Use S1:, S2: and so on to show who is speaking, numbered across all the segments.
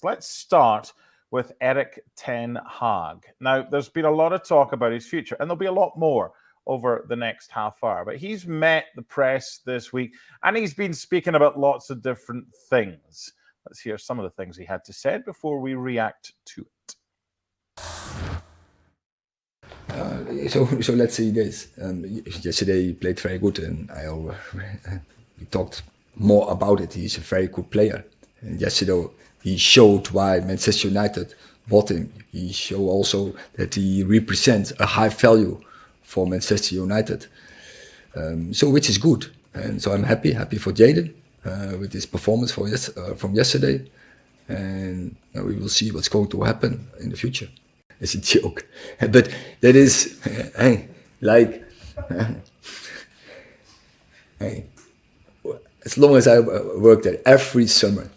S1: Let's start with Erik Ten Hag. Now, there's been a lot of talk about his future, and there'll be a lot more over the next half hour. But he's met the press this week, and he's been speaking about lots of different things. Let's hear some of the things he had to say before we react to it.
S2: So let's see this. Yesterday he played very good, and we talked more about it. He's a very good player. And yesterday he showed why Manchester United bought him. He showed also that he represents a high value for Manchester United. So which is good. And so I'm happy for Jadon with his performance from yesterday. And we will see what's going to happen in the future. It's a joke, but that is as long as I worked there every summer,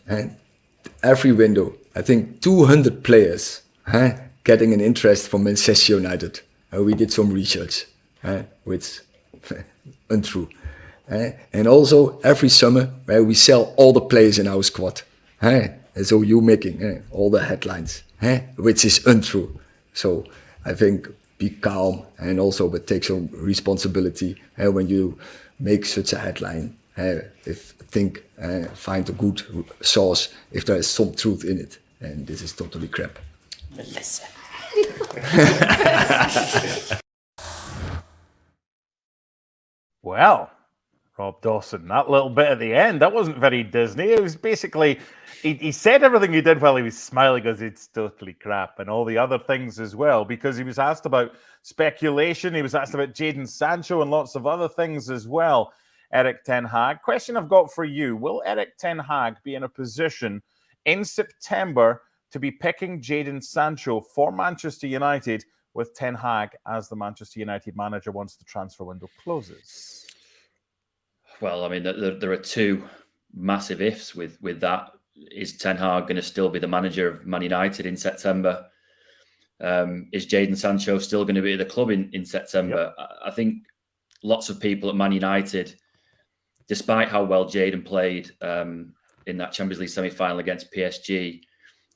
S2: every window, I think 200 players getting an interest from Manchester United. We did some research, which untrue. And also every summer we sell all the players in our squad. And so you making all the headlines, which is untrue. So I think be calm and also but take some responsibility when you make such a headline. Find a good source if there is some truth in it, and this is totally crap.
S3: Melissa.
S1: Well, Rob Dawson, that little bit at the end, that wasn't very Disney. It was basically, he said everything he did while he was smiling because it's totally crap, and all the other things as well, because he was asked about speculation, he was asked about Jadon Sancho and lots of other things as well. Erik Ten Hag. Question I've got for you. Will Erik Ten Hag be in a position in September to be picking Jadon Sancho for Manchester United with Ten Hag as the Manchester United manager once the transfer window closes?
S4: Well, I mean, there are two massive ifs with that. Is Ten Hag going to still be the manager of Man United in September? Is Jadon Sancho still going to be at the club in September? Yep. I think lots of people at Man United, despite how well Jadon played in that Champions League semi-final against PSG,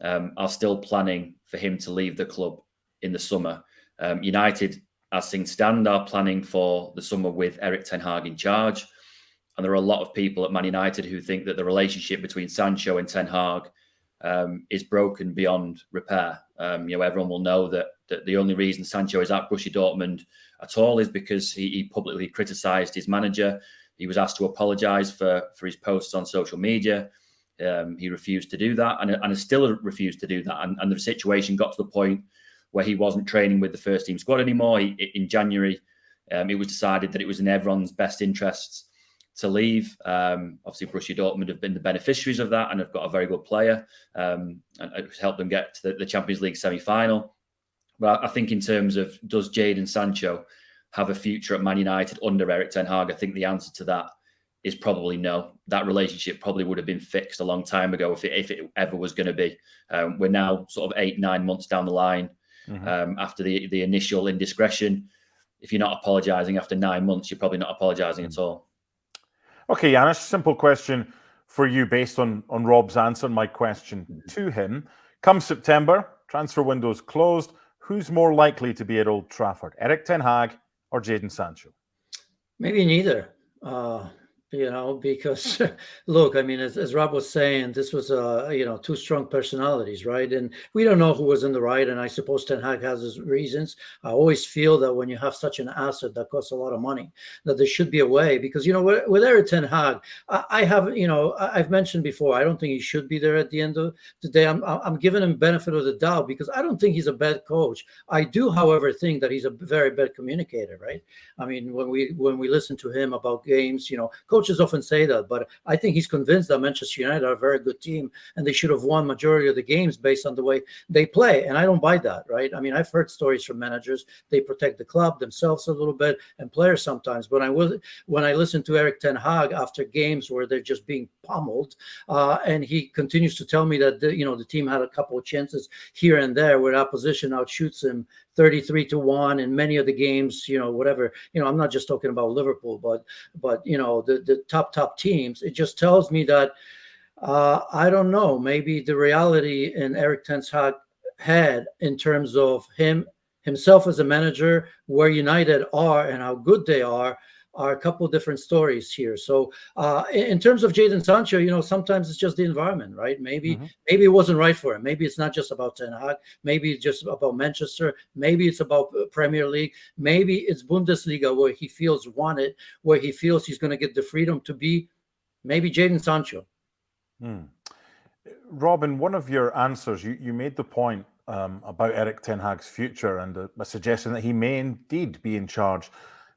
S4: are still planning for him to leave the club in the summer. United, as things stand, are planning for the summer with Erik Ten Hag in charge. And there are a lot of people at Man United who think that the relationship between Sancho and Ten Hag is broken beyond repair. Everyone will know that the only reason Sancho is at Borussia Dortmund at all is because he publicly criticised his manager. He was asked to apologise for his posts on social media. He refused to do that and has still refused to do that. And the situation got to the point where he wasn't training with the first team squad anymore. In January, it was decided that it was in everyone's best interests to leave. Obviously, Borussia Dortmund have been the beneficiaries of that and have got a very good player and it's helped them get to the Champions League semi-final. But I think in terms of does Jadon Sancho have a future at Man United under Erik Ten Hag, I think the answer to that is probably no. That relationship probably would have been fixed a long time ago if it ever was going to be. We're now sort of 8-9 months down the line after the initial indiscretion. If you're not apologising after 9 months, you're probably not apologising at all.
S1: Okay, Janusz, simple question for you based on Rob's answer and my question to him. Come September, transfer window's closed. Who's more likely to be at Old Trafford, Erik Ten Hag or Jadon Sancho?
S3: Maybe neither. Because look, I mean, as Rob was saying, this was, two strong personalities, right? And we don't know who was in the right. And I suppose Ten Hag has his reasons. I always feel that when you have such an asset that costs a lot of money, that there should be a way. Because, with Erik Ten Hag, I've mentioned before, I don't think he should be there at the end of the day. I'm giving him benefit of the doubt because I don't think he's a bad coach. I do, however, think that he's a very bad communicator, right? I mean, when we listen to him about games, coaches often say that, but I think he's convinced that Manchester United are a very good team and they should have won majority of the games based on the way they play. And I don't buy that, right? I mean, I've heard stories from managers. They protect the club themselves a little bit and players sometimes. But when I listen to Erik Ten Hag after games where they're just being pummeled, and he continues to tell me that the team had a couple of chances here and there where opposition outshoots him 33-1 in many of the games, whatever, I'm not just talking about Liverpool, but the top teams. It just tells me that I don't know. Maybe the reality in Erik Ten Hag had in terms of himself as a manager, where United are and how good they are a couple of different stories here. So in terms of Jadon Sancho, sometimes it's just the environment, right? Maybe it wasn't right for him. Maybe it's not just about Ten Hag. Maybe it's just about Manchester. Maybe it's about Premier League. Maybe it's Bundesliga, where he feels wanted, where he feels he's going to get the freedom to be maybe Jadon Sancho.
S1: Robin, one of your answers, you made the point about Erik Ten Hag's future and a suggestion that he may indeed be in charge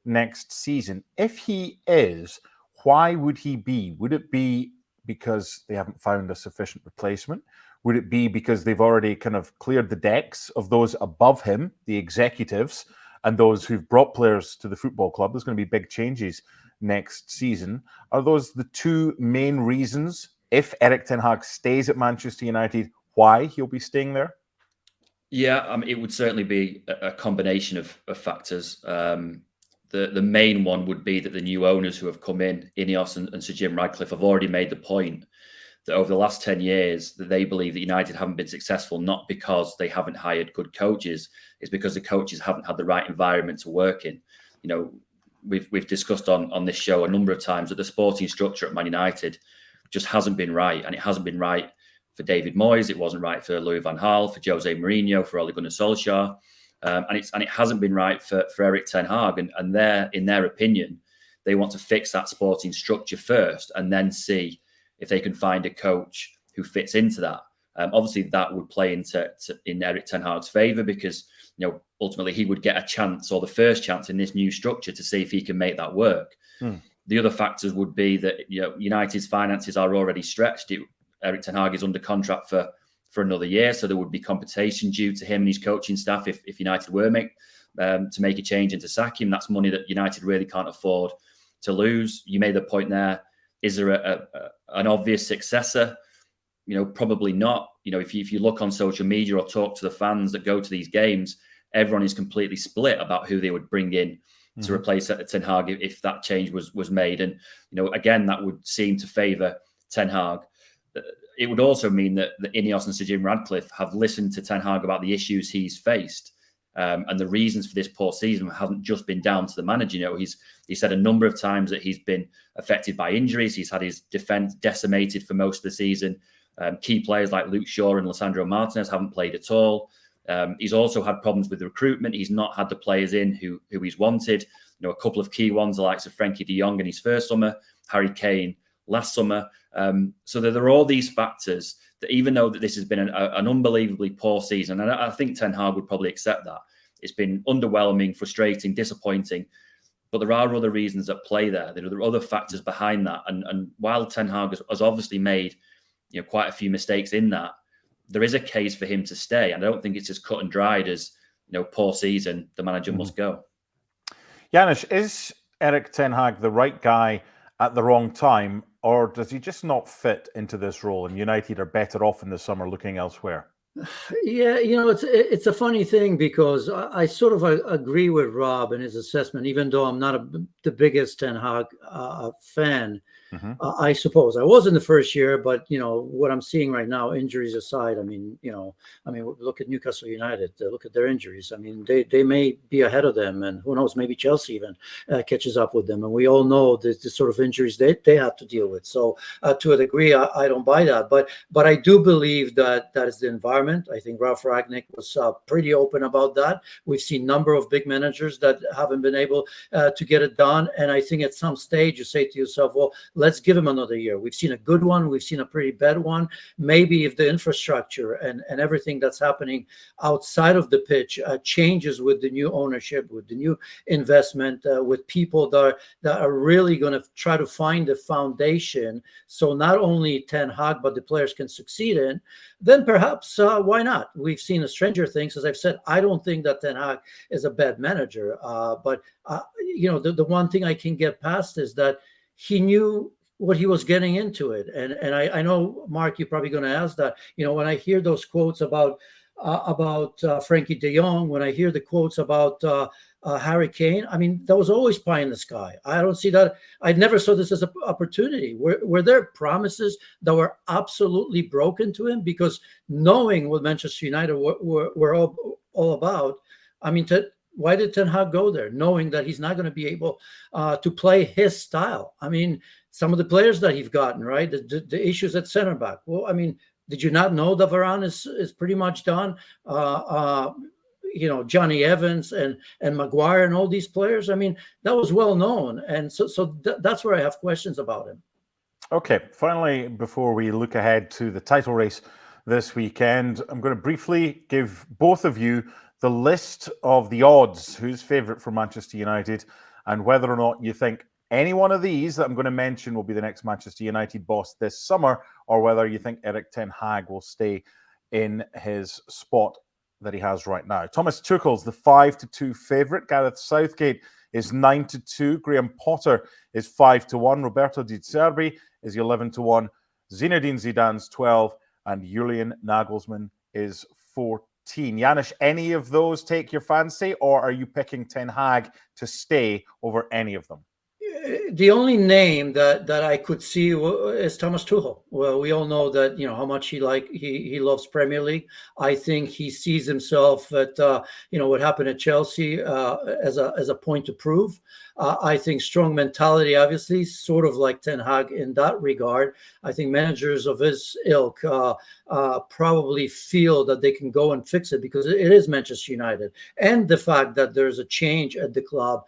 S1: next season. If he is, why would he be? Would it be because they haven't found a sufficient replacement? Would it be because they've already kind of cleared the decks of those above him, the executives, and those who've brought players to the football club? There's going to be big changes next season. Are those the two main reasons, if Erik Ten Hag stays at Manchester United, why he'll be staying there?
S4: Yeah, it would certainly be a combination of factors. The main one would be that the new owners who have come in, Ineos and Sir Jim Ratcliffe, have already made the point that over the last 10 years, that they believe that United haven't been successful, not because they haven't hired good coaches, it's because the coaches haven't had the right environment to work in. We've discussed on this show a number of times that the sporting structure at Man United just hasn't been right. And it hasn't been right for David Moyes. It wasn't right for Louis van Gaal, for Jose Mourinho, for Ole Gunnar Solskjaer. And it hasn't been right for Erik Ten Hag. And in their opinion, they want to fix that sporting structure first and then see if they can find a coach who fits into that. Obviously, that would play in Erik Ten Hag's favour because ultimately he would get a chance, or the first chance, in this new structure to see if he can make that work. The other factors would be that United's finances are already stretched. Erik Ten Hag is under contract for another year, so there would be compensation due to him and his coaching staff if United were to make a change and to sack him. That's money that United really can't afford to lose. You made the point there. Is there an obvious successor? Probably not. If you look on social media or talk to the fans that go to these games, everyone is completely split about who they would bring in to replace Ten Hag if that change was made. And again, that would seem to favour Ten Hag. It would also mean that Ineos and Sir Jim Ratcliffe have listened to Ten Hag about the issues he's faced. And the reasons for this poor season haven't just been down to the manager. He said a number of times that he's been affected by injuries. He's had his defence decimated for most of the season. Key players like Luke Shaw and Lisandro Martinez haven't played at all. He's also had problems with recruitment. He's not had the players in who he's wanted. A couple of key ones, the likes of Frankie de Jong in his first summer, Harry Kane last summer. So there are all these factors that, even though that this has been an unbelievably poor season, and I think Ten Hag would probably accept that, it's been underwhelming, frustrating, disappointing. But there are other reasons at play there. There are other factors behind that. And while Ten Hag has obviously made quite a few mistakes in that, there is a case for him to stay. And I don't think it's as cut and dried as poor season, the manager must go.
S1: Janusz, is Erik Ten Hag the right guy at the wrong time, or does he just not fit into this role and United are better off in the summer looking elsewhere?
S3: Yeah, it's a funny thing because I sort of agree with Rob in his assessment, even though I'm not the biggest Ten Hag fan. I suppose I was in the first year, but what I'm seeing right now, injuries aside, look at Newcastle United. Look at their injuries. They may be ahead of them, and who knows, maybe Chelsea even catches up with them. And we all know the sort of injuries they have to deal with. So to a degree, I don't buy that, but I do believe that is the environment. I think Ralph Rangnick was pretty open about that. We've seen a number of big managers that haven't been able to get it done, and I think at some stage you say to yourself, well, let's give him another year. We've seen a good one. We've seen a pretty bad one. Maybe if the infrastructure and everything that's happening outside of the pitch changes with the new ownership, with the new investment, with people that are really going to try to find a foundation so not only Ten Hag, but the players can succeed in, then perhaps why not? We've seen a stranger things. As I've said, I don't think that Ten Hag is a bad manager. But the one thing I can get past is that he knew what he was getting into it. And I know, Mark, you're probably going to ask that. When I hear those quotes about about Frankie de Jong, when I hear the quotes about Harry Kane, I mean, that was always pie in the sky. I don't see that. I never saw this as an opportunity. Were there promises that were absolutely broken to him? Because knowing what Manchester United were all about, I mean, why did Ten Hag go there, knowing that he's not going to be able to play his style? I mean, some of the players that he's gotten, right? The issues at center back. Well, I mean, did you not know that Varane is pretty much done? Johnny Evans and Maguire and all these players. I mean, that was well known. And so that's where I have questions about him.
S1: Okay, finally, before we look ahead to the title race this weekend, I'm going to briefly give both of you the list of the odds, who's favourite for Manchester United, and whether or not you think any one of these that I'm going to mention will be the next Manchester United boss this summer, or whether you think Erik Ten Hag will stay in his spot that he has right now. Thomas Tuchel's the 5-2 favourite. Gareth Southgate is 9-2. Graham Potter is 5-1. Roberto Di Serbi is 11-1. Zinedine Zidane's 12, and Julian Nagelsmann is 14. Janusz, any of those take your fancy, or are you picking Ten Hag to stay over any of them?
S3: The only name that I could see is Thomas Tuchel. Well, we all know that, how much he loves Premier League. I think he sees himself at what happened at Chelsea as a point to prove. I think strong mentality, obviously, sort of like Ten Hag in that regard. I think managers of his ilk probably feel that they can go and fix it because it is Manchester United, and the fact that there's a change at the club.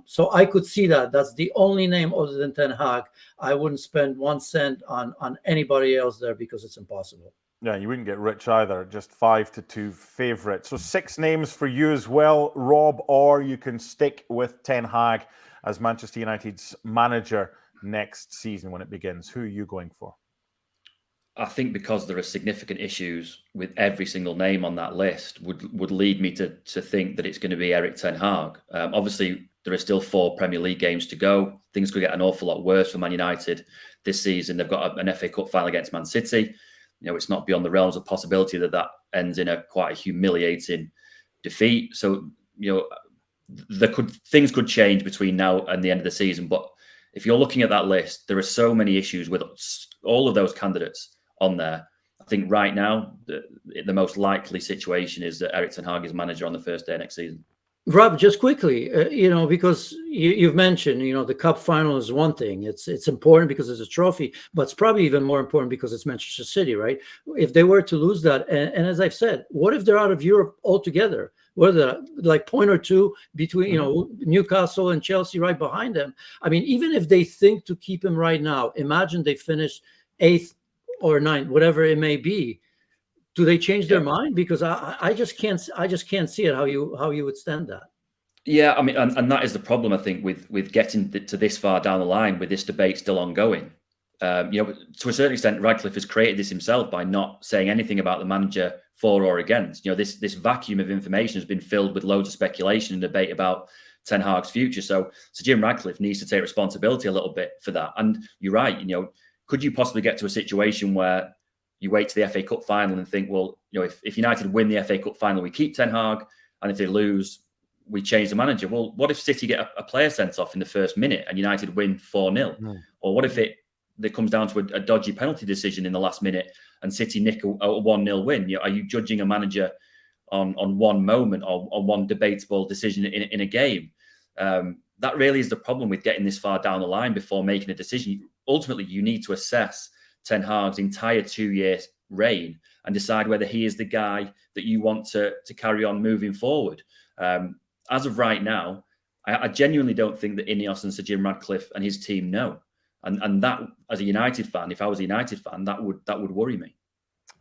S3: So I could see that. That's the only name other than Ten Hag. I wouldn't spend 1 cent on anybody else there because it's impossible.
S1: Yeah, you wouldn't get rich either. Just 5-2 favourite. So 6 names for you as well, Rob, or you can stick with Ten Hag as Manchester United's manager next season when it begins. Who are you going for?
S4: I think because there are significant issues with every single name on that list would lead me to think that it's going to be Erik Ten Hag. Obviously, there are still 4 Premier League games to go. Things could get an awful lot worse for Man United this season. They've got an FA Cup final against Man City. It's not beyond the realms of possibility that ends in quite a humiliating defeat. So, things could change between now and the end of the season. But if you're looking at that list, there are so many issues with all of those candidates on there. I think right now, the most likely situation is that Erik Ten Hag is manager on the first day next season.
S3: Rob, just quickly, because you've mentioned, the cup final is one thing. It's important because it's a trophy, but it's probably even more important because it's Manchester City, right? If they were to lose that, and as I've said, what if they're out of Europe altogether? Whether like point or two between, Newcastle and Chelsea right behind them. I mean, even if they think to keep him right now, imagine they finish 8th or 9th, whatever it may be. Do they change their mind? Because I just can't see it how you would stand that.
S4: Yeah, I mean, and that is the problem, I think, with getting to this far down the line with this debate still ongoing. To a certain extent, Radcliffe has created this himself by not saying anything about the manager for or against. This vacuum of information has been filled with loads of speculation and debate about Ten Hag's future. So Jim Radcliffe needs to take responsibility a little bit for that. And you're right. Could you possibly get to a situation where you wait to the FA Cup final and think, well, if United win the FA Cup final, we keep Ten Hag, and if they lose, we change the manager. Well, what if City get a player sent off in the first minute and United win 4-0? Or what if it comes down to a dodgy penalty decision in the last minute and City nick a 1-0 win? Are you judging a manager on one moment or on one debatable decision in a game? That really is the problem with getting this far down the line before making a decision. Ultimately, you need to assess Ten Hag's entire 2-year reign and decide whether he is the guy that you want to carry on moving forward. As of right now, I genuinely don't think that Ineos and Sir Jim Radcliffe and his team know. And that, as a United fan, if I was a United fan, that would worry me.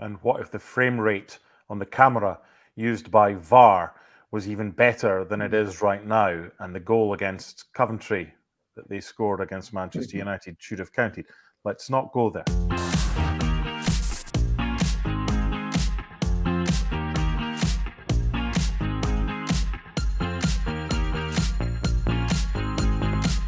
S4: And
S1: what if the frame rate on the camera used by VAR was even better than it is right now, and the goal against Coventry that they scored against Manchester United should have counted? Let's not go there.